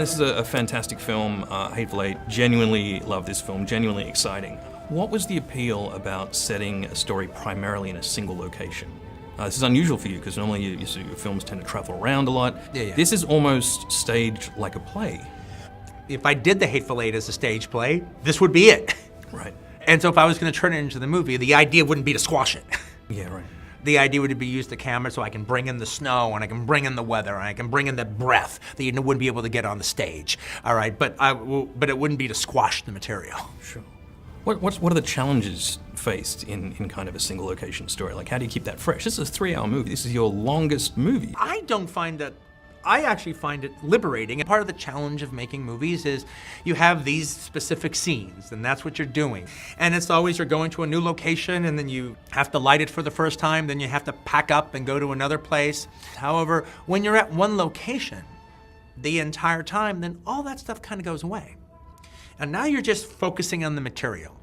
this is a fantastic film, Hateful Eight. Genuinely love this film, genuinely exciting. What was the appeal about setting a story primarily in a single location? This is unusual for you, because normally your films tend to travel around a lot. Yeah. This is almost staged like a play. If I did The Hateful Eight as a stage play, this would be it. Right. And so if I was going to turn it into the movie, the idea wouldn't be to squash it. Yeah, right. The idea would be to use the camera so I can bring in the snow, and I can bring in the weather, and I can bring in the breath that you wouldn't be able to get on the stage. All right, but it wouldn't be to squash the material. Sure. What are the challenges faced in kind of a single location story? Like, how do you keep that fresh? This is a 3-hour movie. This is your longest movie. I actually find it liberating. And part of the challenge of making movies is you have these specific scenes, and that's what you're doing. And it's always you're going to a new location, and then you have to light it for the first time, then you have to pack up and go to another place. However, when you're at one location the entire time, then all that stuff kind of goes away. And now you're just focusing on the material.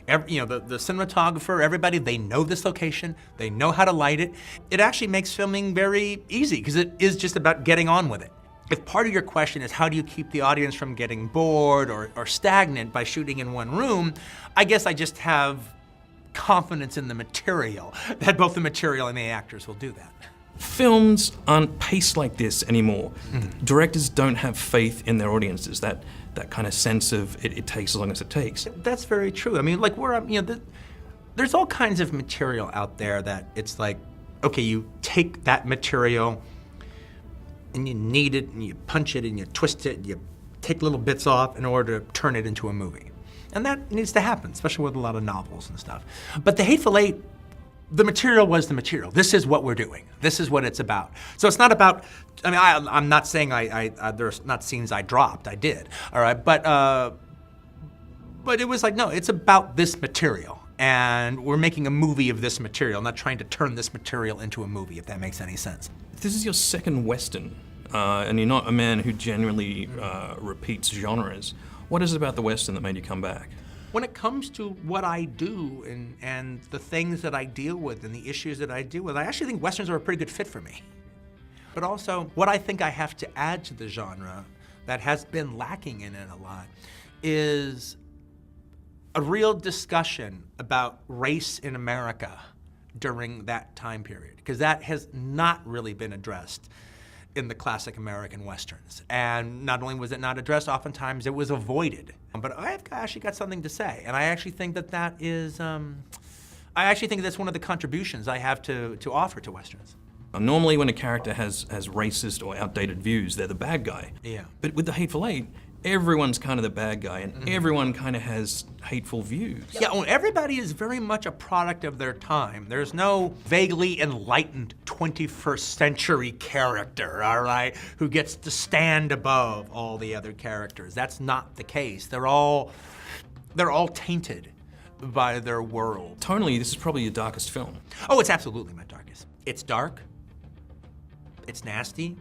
The cinematographer, everybody, they know this location, they know how to light it. It actually makes filming very easy, because it is just about getting on with it. If part of your question is how do you keep the audience from getting bored or stagnant by shooting in one room, I guess I just have confidence in the material, that both the material and the actors will do that. Films aren't paced like this anymore. Mm-hmm. Directors don't have faith in their audiences. That kind of sense of it takes as long as it takes. That's very true. I mean, like there's all kinds of material out there that it's like, okay, you take that material and you knead it and you punch it and you twist it and you take little bits off in order to turn it into a movie. And that needs to happen, especially with a lot of novels and stuff. But The Hateful Eight, the material was the material. This is what we're doing. This is what it's about. So it's not about, I mean, I'm not saying there's not scenes I dropped, I did, all right? But it was like, no, it's about this material. And we're making a movie of this material, not trying to turn this material into a movie, if that makes any sense. This is your second Western, and you're not a man who genuinely repeats genres. What is it about the Western that made you come back? When it comes to what I do and the things that I deal with and the issues that I deal with, I actually think Westerns are a pretty good fit for me. But also, what I think I have to add to the genre that has been lacking in it a lot is a real discussion about race in America during that time period, because that has not really been addressed in the classic American Westerns. And not only was it not addressed, oftentimes it was avoided. But I've actually got something to say, and I actually think that is, I actually think that's one of the contributions I have to offer to Westerns. Normally when a character has racist or outdated views, they're the bad guy. Yeah. But with The Hateful Eight, everyone's kind of the bad guy, and everyone kind of has hateful views. Yeah, well, everybody is very much a product of their time. There's no vaguely enlightened 21st century character, all right, who gets to stand above all the other characters. That's not the case. They're all tainted by their world. Tonally, this is probably your darkest film. Oh, it's absolutely my darkest. It's dark, it's nasty,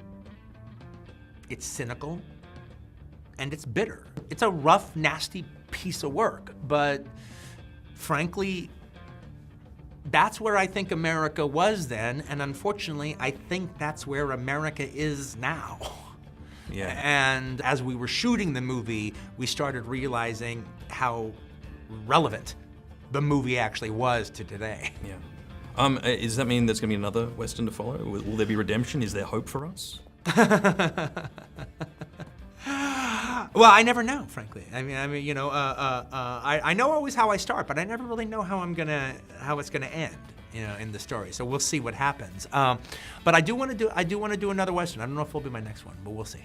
it's cynical, and it's bitter. It's a rough, nasty piece of work, but frankly, that's where I think America was then, and unfortunately, I think that's where America is now. Yeah. And as we were shooting the movie, we started realizing how relevant the movie actually was to today. Yeah. Does that mean there's going to be another Western to follow? Will there be redemption? Is there hope for us? Well, I never know, frankly. I know always how I start, but I never really know how it's gonna end, in the story. So we'll see what happens. But I do want to do another Western. I don't know if it'll be my next one, but we'll see.